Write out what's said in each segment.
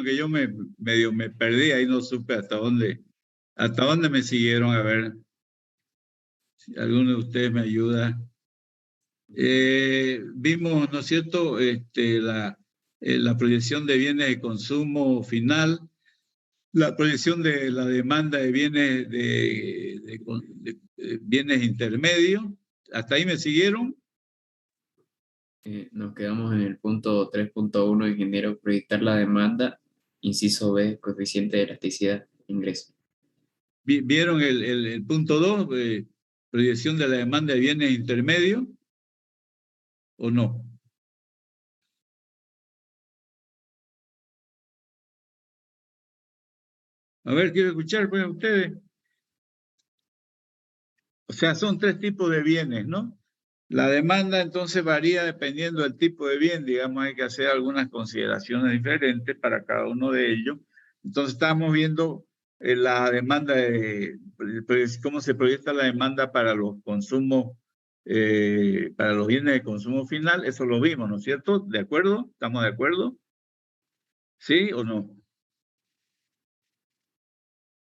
que yo medio me perdí, ahí no supe hasta dónde me siguieron. A ver, si alguno de ustedes me ayuda. Vimos, ¿no es cierto?, la proyección de bienes de consumo final, la proyección de la demanda de bienes de bienes intermedios. ¿Hasta ahí me siguieron? Nos quedamos en el punto 3.1, ingeniero, proyectar la demanda, inciso B, coeficiente de elasticidad, ingreso. ¿Vieron el punto 2, proyección de la demanda de bienes intermedios? ¿O no? A ver, quiero escuchar pues a ustedes. O sea, son 3 tipos de bienes, ¿no? La demanda entonces varía dependiendo del tipo de bien, digamos, hay que hacer algunas consideraciones diferentes para cada uno de ellos. Entonces estamos viendo la demanda, cómo se proyecta la demanda para los consumos, para los bienes de consumo final, eso lo vimos, ¿no es cierto? ¿De acuerdo? ¿Estamos de acuerdo? ¿Sí o no?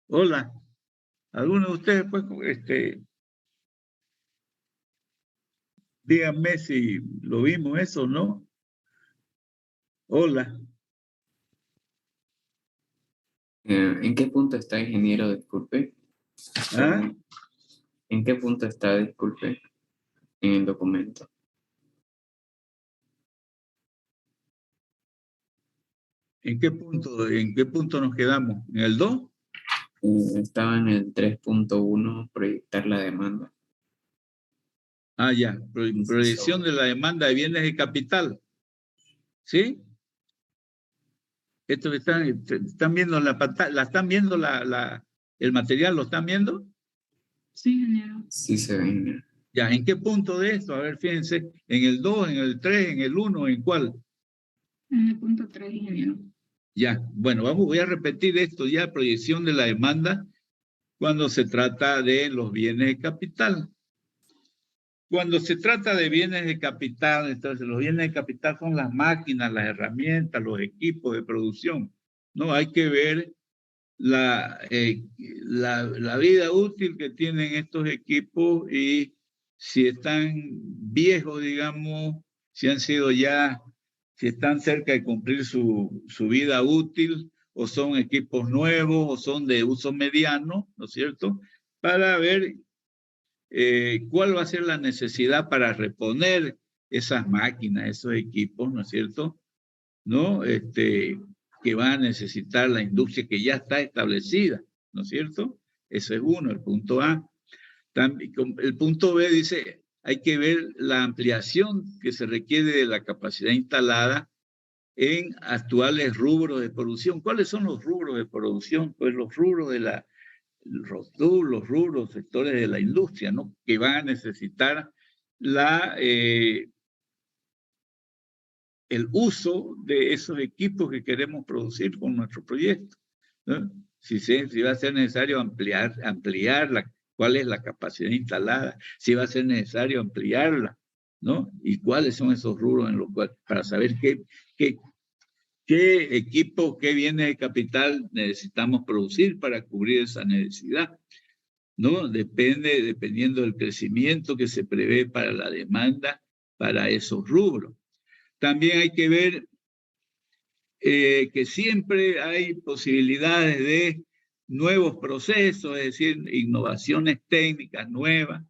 Hola, ¿alguno de ustedes pues, díganme si lo vimos eso o no? Hola. ¿En qué punto está, ingeniero? Disculpe. ¿Ah? ¿En qué punto está, disculpe, en el documento? ¿En qué punto nos quedamos? ¿En el 2? Estaba en el 3.1, proyectar la demanda. Ah, ya. Inciso Proyección B. de la demanda de bienes de capital. ¿Sí? Esto que están viendo la pantalla, ¿la están viendo el material? ¿Lo están viendo? Sí, ingeniero. Sí se ve, ingeniero. Ya, ¿en qué punto de esto? A ver, fíjense, ¿en el 2, en el 3, en el 1, en cuál? En el punto 3, ingeniero. Ya, bueno, voy a repetir esto ya, proyección de la demanda cuando se trata de los bienes de capital. Cuando se trata de bienes de capital, entonces los bienes de capital son las máquinas, las herramientas, los equipos de producción. No, hay que ver la vida útil que tienen estos equipos y si están viejos, digamos, si si están cerca de cumplir su vida útil, o son equipos nuevos, o son de uso mediano, ¿no es cierto? Para ver cuál va a ser la necesidad para reponer esas máquinas, esos equipos, ¿no es cierto? ¿No? Que va a necesitar la industria que ya está establecida, ¿no es cierto? Eso es uno, el punto A. También, el punto B dice, hay que ver la ampliación que se requiere de la capacidad instalada en actuales rubros de producción. ¿Cuáles son los rubros de producción? Pues los rubros de los rubros, sectores de la industria, ¿no? Que van a necesitar el uso de esos equipos que queremos producir con nuestro proyecto, ¿no? Si va a ser necesario ampliarla, cuál es la capacidad instalada, si va a ser necesario ampliarla, ¿no? Y cuáles son esos rubros en los cuales, para saber qué equipo, qué bienes de capital necesitamos producir para cubrir esa necesidad, ¿no? Dependiendo del crecimiento que se prevé para la demanda para esos rubros. También hay que ver que siempre hay posibilidades de nuevos procesos, es decir, innovaciones técnicas nuevas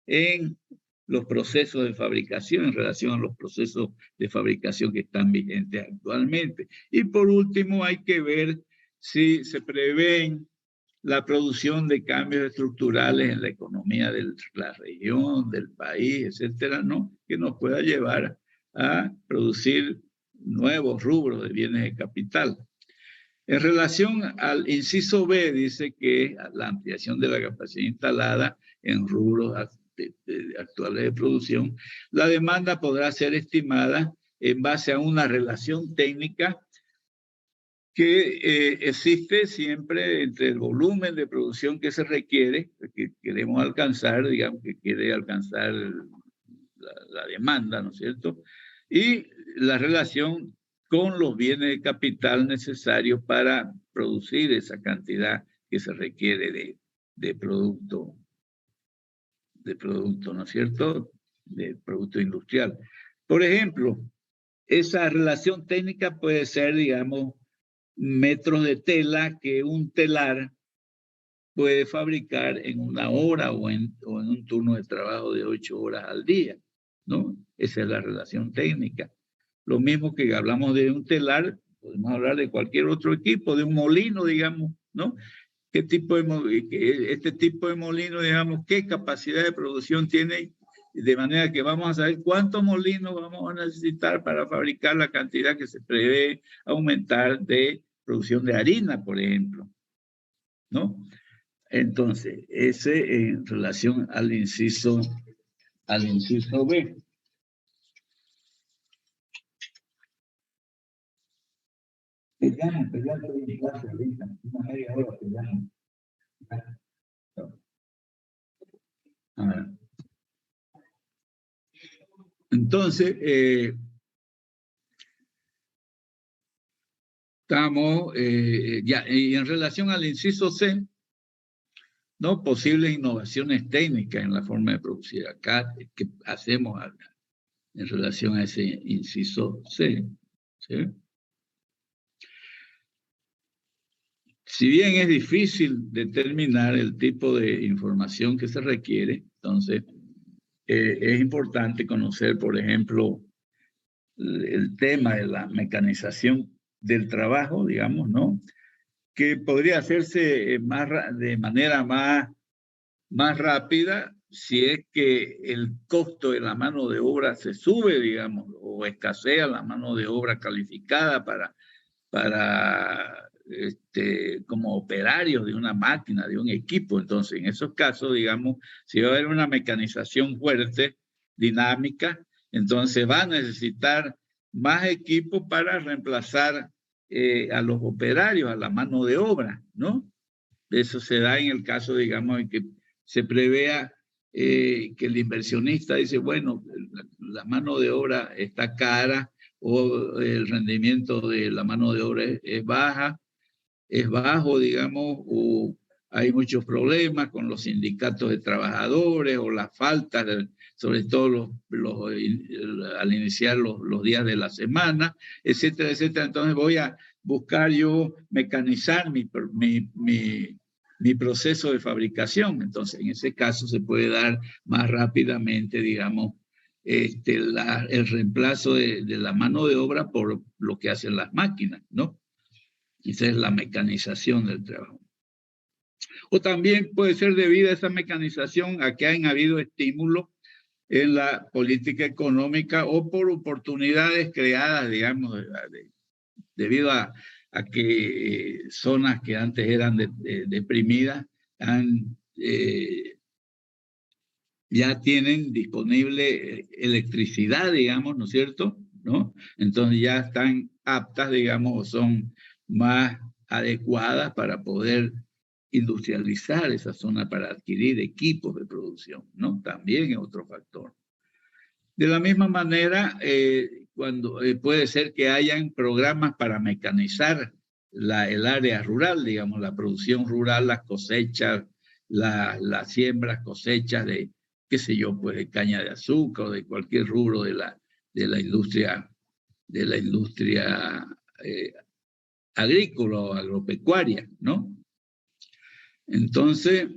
en los procesos de fabricación en relación a los procesos de fabricación que están vigentes actualmente. Y por último, hay que ver si se prevén la producción de cambios estructurales en la economía de la región, del país, etcétera, ¿no? Que nos pueda llevar a producir nuevos rubros de bienes de capital. En relación al inciso B, dice que la ampliación de la capacidad instalada en rubros actuales de producción, la demanda podrá ser estimada en base a una relación técnica que existe siempre entre el volumen de producción que se requiere, que queremos alcanzar, digamos que quiere alcanzar la demanda, ¿no es cierto? Y la relación con los bienes de capital necesarios para producir esa cantidad que se requiere de producto, ¿no es cierto? De producto industrial. Por ejemplo, esa relación técnica puede ser, digamos, metros de tela que un telar puede fabricar en una hora o en un turno de trabajo de 8 horas al día, ¿no? Esa es la relación técnica. Lo mismo que hablamos de un telar, podemos hablar de cualquier otro equipo, de un molino, digamos, ¿no? ¿Qué tipo este tipo de molino, digamos, qué capacidad de producción tiene? De manera que vamos a saber cuántos molinos vamos a necesitar para fabricar la cantidad que se prevé aumentar de producción de harina, por ejemplo, ¿no? Entonces, ese en relación al inciso B. Te llamo en clase ahorita, una media hora te llamo. Entonces, estamos ya, y en relación al inciso C, ¿no? Posibles innovaciones técnicas en la forma de producir. Acá, ¿qué hacemos en relación a ese inciso C? ¿Sí? Si bien es difícil determinar el tipo de información que se requiere, entonces es importante conocer, por ejemplo, el tema de la mecanización del trabajo, digamos, ¿no? Que podría hacerse de manera más rápida si es que el costo de la mano de obra se sube, digamos, o escasea la mano de obra calificada como operarios de una máquina, de un equipo. Entonces, en esos casos, digamos, si va a haber una mecanización fuerte, dinámica, entonces va a necesitar más equipo para reemplazar a los operarios, a la mano de obra, ¿no? Eso se da en el caso, digamos, en que se prevea que el inversionista dice, bueno, la mano de obra está cara o el rendimiento de la mano de obra es bajo, digamos, o hay muchos problemas con los sindicatos de trabajadores o la falta, sobre todo al iniciar los días de la semana, etcétera, etcétera. Entonces voy a buscar yo mecanizar mi proceso de fabricación. Entonces, en ese caso se puede dar más rápidamente, digamos, el reemplazo de la mano de obra por lo que hacen las máquinas, ¿no? Esa es la mecanización del trabajo. O también puede ser debido a esa mecanización a que han habido estímulos en la política económica o por oportunidades creadas, digamos, debido a que zonas que antes eran deprimidas ya tienen disponible electricidad, digamos, ¿no es cierto? ¿No? Entonces ya están aptas, digamos, o son más adecuadas para poder industrializar esa zona, para adquirir equipos de producción, ¿no? También es otro factor. De la misma manera, cuando puede ser que hayan programas para mecanizar el área rural, digamos, la producción rural, las cosechas, las siembras, cosechas de, qué sé yo, pues de caña de azúcar o de cualquier rubro de la industria agrícola o agropecuaria, ¿no? Entonces,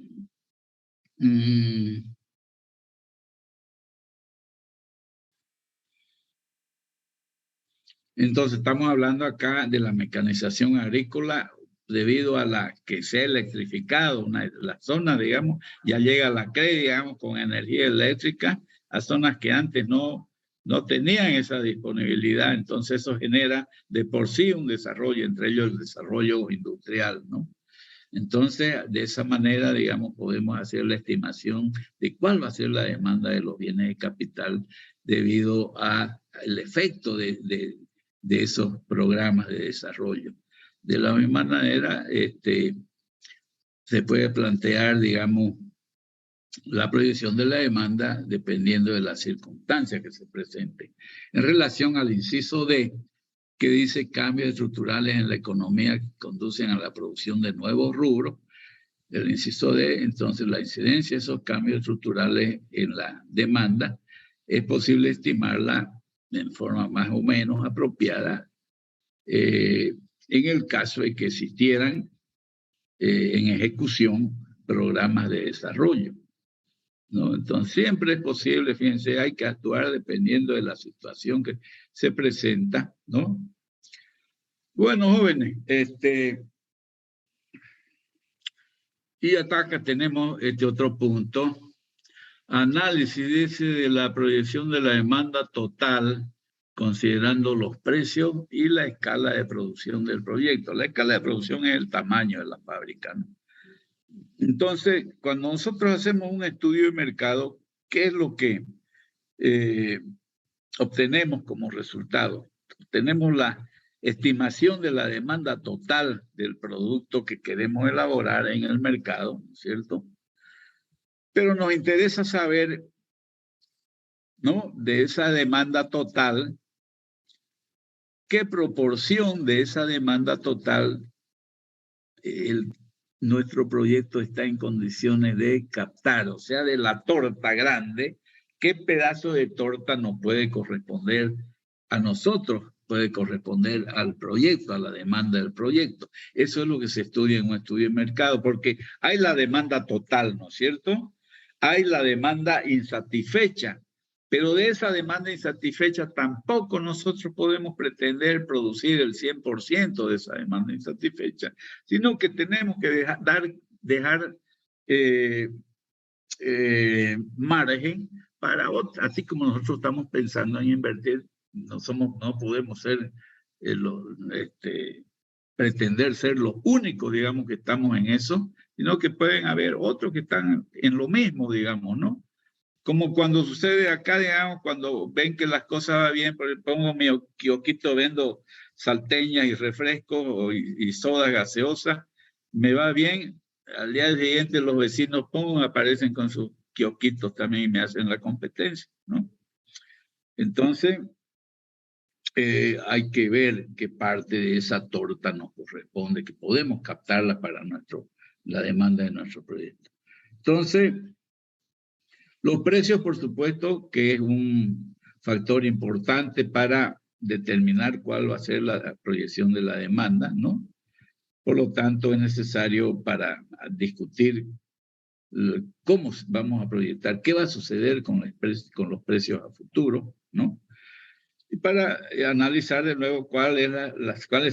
estamos hablando acá de la mecanización agrícola debido a la que se ha electrificado la zona, digamos, ya llega a la CRE, digamos, con energía eléctrica a zonas que antes no tenían esa disponibilidad. Entonces eso genera de por sí un desarrollo, entre ellos el desarrollo industrial, ¿no? Entonces, de esa manera, digamos, podemos hacer la estimación de cuál va a ser la demanda de los bienes de capital debido al efecto de esos programas de desarrollo. De la misma manera, se puede plantear, digamos, la proyección de la demanda dependiendo de las circunstancias que se presenten. En relación al inciso D, que dice cambios estructurales en la economía que conducen a la producción de nuevos rubros. El inciso D, entonces la incidencia de esos cambios estructurales en la demanda es posible estimarla en forma más o menos apropiada en el caso de que existieran en ejecución programas de desarrollo, ¿no? Entonces siempre es posible, fíjense, hay que actuar dependiendo de la situación que se presenta, ¿no? Bueno, jóvenes, y acá tenemos este otro punto. Análisis, dice, de la proyección de la demanda total, considerando los precios y la escala de producción del proyecto. La escala de producción es el tamaño de la fábrica, ¿no? Entonces, cuando nosotros hacemos un estudio de mercado, ¿qué es lo que obtenemos como resultado? Obtenemos la estimación de la demanda total del producto que queremos elaborar en el mercado, ¿cierto? Pero nos interesa saber, ¿no?, de esa demanda total, qué proporción de esa demanda total nuestro proyecto está en condiciones de captar, o sea, de la torta grande, qué pedazo de torta nos puede corresponder a nosotros, puede corresponder al proyecto, a la demanda del proyecto. Eso es lo que se estudia en un estudio de mercado, porque hay la demanda total, ¿no es cierto? Hay la demanda insatisfecha, pero de esa demanda insatisfecha tampoco nosotros podemos pretender producir el 100% de esa demanda insatisfecha, sino que tenemos que dejar margen para otros, así como nosotros estamos pensando en invertir, no podemos ser pretender ser los únicos, digamos, que estamos en eso, sino que pueden haber otros que están en lo mismo, digamos, ¿no? Como cuando sucede acá, digamos, cuando ven que las cosas van bien, pongo mi kiosquito, vendo salteñas y refrescos y sodas gaseosas, me va bien, al día siguiente los vecinos aparecen con sus kiosquitos también y me hacen la competencia, ¿no? Entonces, hay que ver qué parte de esa torta nos corresponde, que podemos captarla para la demanda de nuestro proyecto. Entonces, los precios, por supuesto, que es un factor importante para determinar cuál va a ser la proyección de la demanda, ¿no? Por lo tanto, es necesario para discutir cómo vamos a proyectar, qué va a suceder con los precios a futuro, ¿no? Y para analizar de nuevo cuáles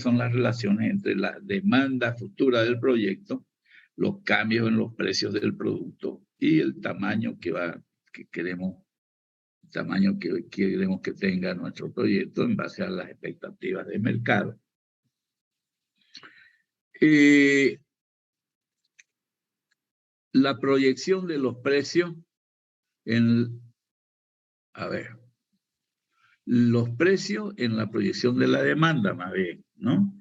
son las relaciones entre la demanda futura del proyecto, los cambios en los precios del producto y el tamaño que queremos que tenga nuestro proyecto en base a las expectativas de mercado. La proyección de los precios los precios en la proyección de la demanda, más bien, ¿no?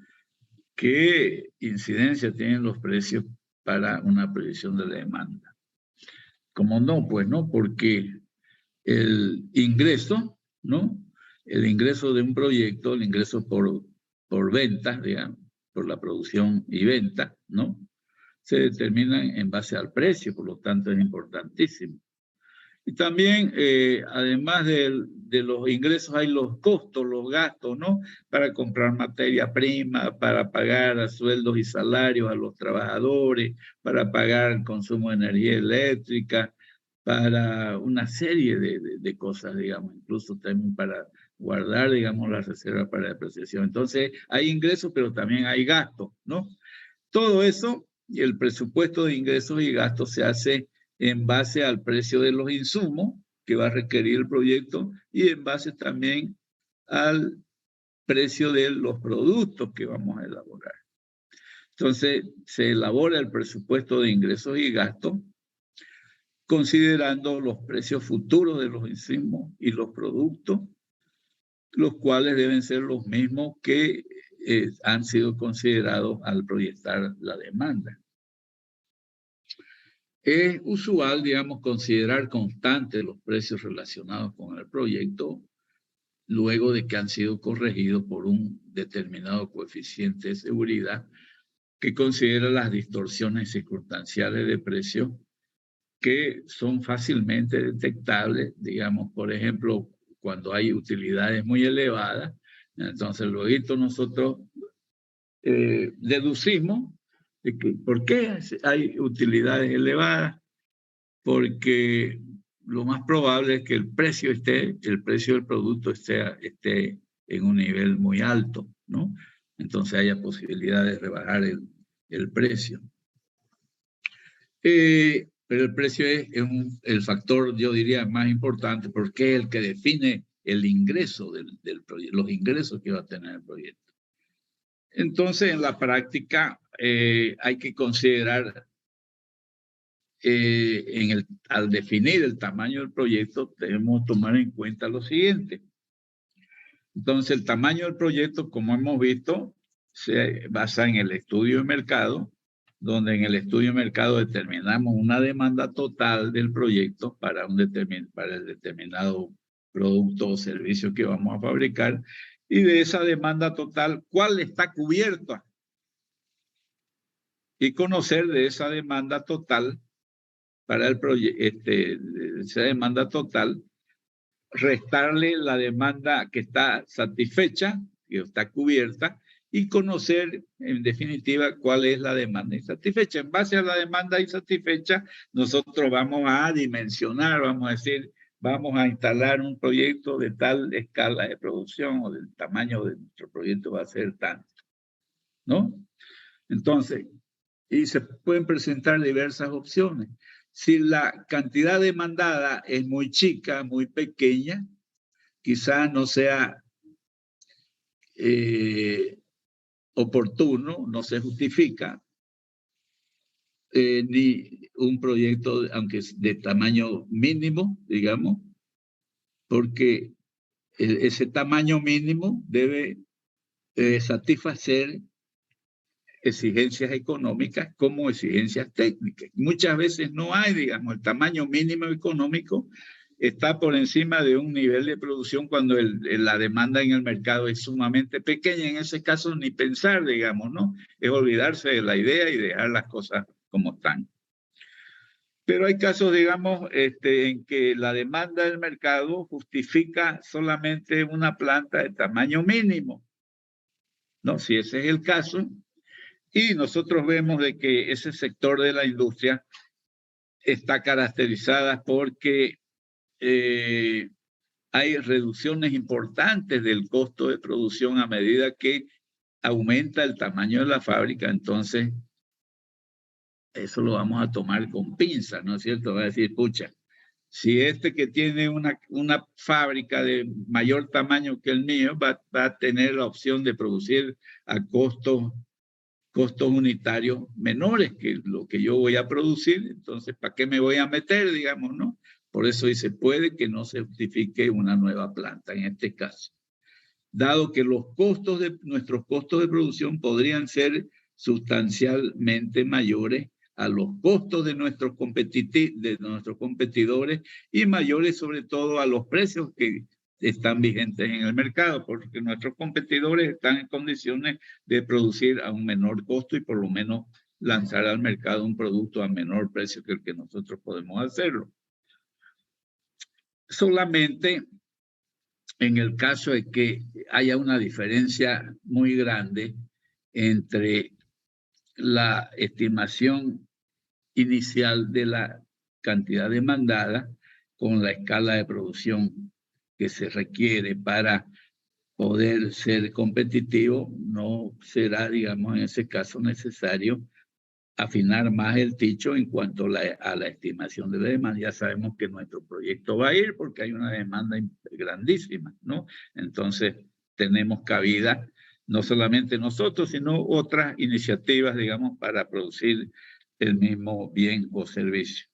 ¿Qué incidencia tienen los precios para una proyección de la demanda? ¿Cómo no? Pues no, porque el ingreso, ¿no? El ingreso de un proyecto, el ingreso por venta, digamos, por la producción y venta, ¿no? Se determinan en base al precio, por lo tanto es importantísimo. Y también, además de los ingresos, hay los costos, los gastos, ¿no? Para comprar materia prima, para pagar sueldos y salarios a los trabajadores, para pagar el consumo de energía eléctrica, para una serie de cosas, digamos, incluso también para guardar, digamos, la reserva para depreciación. Entonces, hay ingresos, pero también hay gastos, ¿no? Todo eso, y el presupuesto de ingresos y gastos se hace en base al precio de los insumos que va a requerir el proyecto y en base también al precio de los productos que vamos a elaborar. Entonces, se elabora el presupuesto de ingresos y gastos considerando los precios futuros de los insumos y los productos, los cuales deben ser los mismos que han sido considerados al proyectar la demanda. Es usual, digamos, considerar constantes los precios relacionados con el proyecto luego de que han sido corregidos por un determinado coeficiente de seguridad que considera las distorsiones circunstanciales de precio que son fácilmente detectables, digamos, por ejemplo, cuando hay utilidades muy elevadas. Entonces, luego nosotros deducimos de que, ¿por qué hay utilidades elevadas? Porque lo más probable es que el precio del producto esté en un nivel muy alto, ¿no? Entonces haya posibilidad de rebajar el precio. Pero el precio es el factor, yo diría, más importante, porque es el que define el ingreso del proyecto, los ingresos que va a tener el proyecto. Entonces, en la práctica, hay que considerar, al definir el tamaño del proyecto, debemos tomar en cuenta lo siguiente. Entonces, el tamaño del proyecto, como hemos visto, se basa en el estudio de mercado, donde en el estudio de mercado determinamos una demanda total del proyecto para el determinado producto o servicio que vamos a fabricar, y de esa demanda total, ¿cuál está cubierta? Y conocer de esa demanda total para el proyecto, esa demanda total, restarle la demanda que está satisfecha, que está cubierta, y conocer, en definitiva, cuál es la demanda insatisfecha. En base a la demanda insatisfecha, nosotros vamos a dimensionar, vamos a decir, vamos a instalar un proyecto de tal escala de producción o del tamaño de nuestro proyecto va a ser tanto, ¿no? Entonces, y se pueden presentar diversas opciones. Si la cantidad demandada es muy chica, muy pequeña, quizás no sea oportuno, no se justifica ni un proyecto, aunque es de tamaño mínimo, digamos, porque ese tamaño mínimo debe satisfacer exigencias económicas como exigencias técnicas. Muchas veces no hay, digamos, el tamaño mínimo económico está por encima de un nivel de producción cuando la demanda en el mercado es sumamente pequeña. En ese caso, ni pensar, digamos, ¿no? Es olvidarse de la idea y dejar las cosas como están. Pero hay casos, digamos, en que la demanda del mercado justifica solamente una planta de tamaño mínimo, ¿no? Si ese es el caso, y nosotros vemos de que ese sector de la industria está caracterizada porque hay reducciones importantes del costo de producción a medida que aumenta el tamaño de la fábrica. Entonces, eso lo vamos a tomar con pinzas, ¿no es cierto? Va a decir, pucha, si que tiene una fábrica de mayor tamaño que el mío va a tener la opción de producir a costos unitarios menores que lo que yo voy a producir, entonces, ¿para qué me voy a meter, digamos, no? Por eso dice, puede que no se justifique una nueva planta en este caso, dado que nuestros costos de producción podrían ser sustancialmente mayores a los costos de nuestros competidores y mayores sobre todo a los precios que están vigentes en el mercado, porque nuestros competidores están en condiciones de producir a un menor costo y por lo menos lanzar al mercado un producto a menor precio que el que nosotros podemos hacerlo. Solamente en el caso de que haya una diferencia muy grande entre la estimación inicial de la cantidad demandada con la escala de producción que se requiere para poder ser competitivo, no será, digamos, en ese caso necesario afinar más el techo en cuanto a la estimación de la demanda. Ya sabemos que nuestro proyecto va a ir porque hay una demanda grandísima, ¿no? Entonces, tenemos cabida, no solamente nosotros, sino otras iniciativas, digamos, para producir el mismo bien o servicio.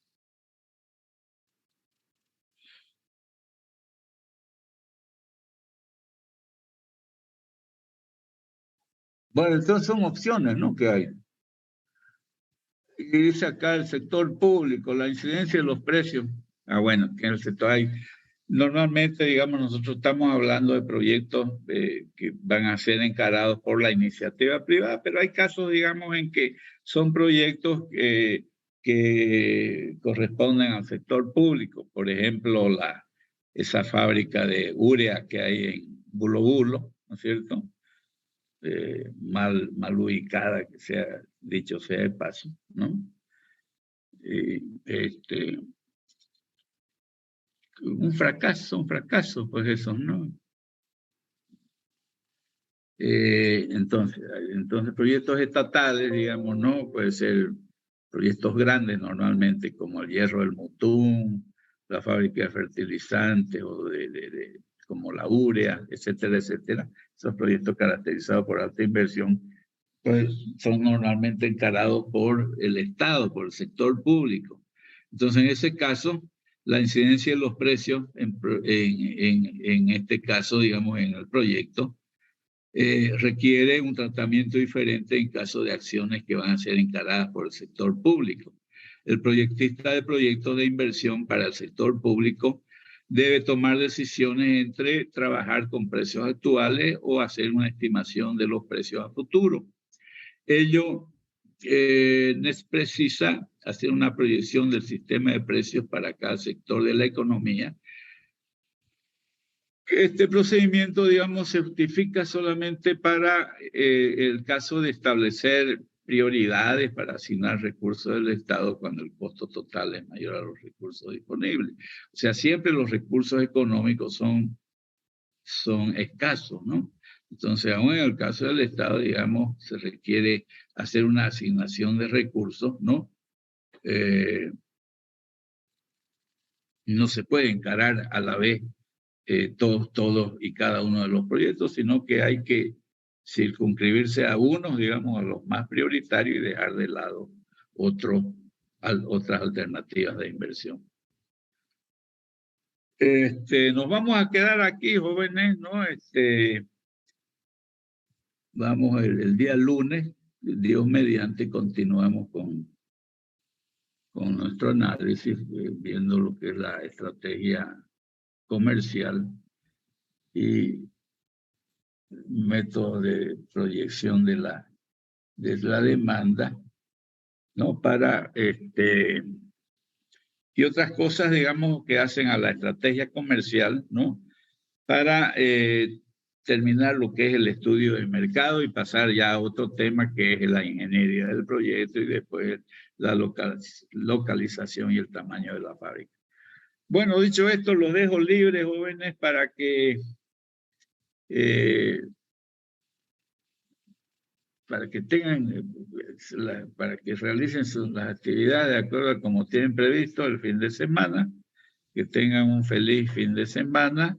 Bueno, entonces son opciones, ¿no? Que hay. Y dice acá el sector público, la incidencia de los precios. Ah, bueno, que en el sector hay Normalmente, digamos, nosotros estamos hablando de proyectos que van a ser encarados por la iniciativa privada, pero hay casos, digamos, en que son proyectos que corresponden al sector público. Por ejemplo, esa fábrica de urea que hay en Bulo Bulo, ¿no es cierto? Mal ubicada, que sea, dicho sea de paso, ¿no? Un fracaso, pues eso, ¿no? Entonces, proyectos estatales, digamos, ¿no? Puede ser proyectos grandes normalmente, como el Hierro del Mutún, la fábrica de fertilizantes, o como la urea, etcétera, etcétera. Esos proyectos caracterizados por alta inversión, pues son normalmente encarados por el Estado, por el sector público. Entonces, en ese caso, la incidencia de los precios, en este caso, digamos, en el proyecto, requiere un tratamiento diferente en caso de acciones que van a ser encaradas por el sector público. El proyectista de proyectos de inversión para el sector público debe tomar decisiones entre trabajar con precios actuales o hacer una estimación de los precios a futuro. Ello precisa hacer una proyección del sistema de precios para cada sector de la economía. Este procedimiento, digamos, se justifica solamente para el caso de establecer prioridades para asignar recursos del Estado cuando el costo total es mayor a los recursos disponibles. O sea, siempre los recursos económicos son escasos, ¿no? Entonces, aún en el caso del Estado, digamos, se requiere hacer una asignación de recursos, ¿no? No se puede encarar a la vez todos y cada uno de los proyectos, sino que hay que circunscribirse a unos, digamos, a los más prioritarios, y dejar de lado otras alternativas de inversión. Nos vamos a quedar aquí, jóvenes, ¿no? Vamos el día lunes, Dios mediante, continuamos con nuestro análisis, viendo lo que es la estrategia comercial y método de proyección de la demanda, ¿no? Para y otras cosas, digamos, que hacen a la estrategia comercial, ¿no? Para terminar lo que es el estudio del mercado y pasar ya a otro tema que es la ingeniería del proyecto y después la localización y el tamaño de la fábrica. Bueno, dicho esto, los dejo libres, jóvenes, para que para que realicen las actividades de acuerdo a como tienen previsto el fin de semana, que tengan un feliz fin de semana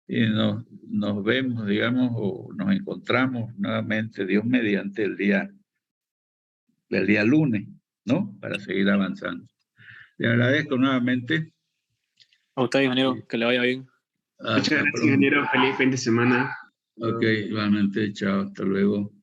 y nos vemos, digamos, o nos encontramos nuevamente, Dios mediante, el día lunes, ¿no? Para seguir avanzando. Le agradezco nuevamente. A usted, ingeniero, que le vaya bien. Muchas gracias, ingeniero. Feliz fin de semana. Ok, igualmente, chao, hasta luego.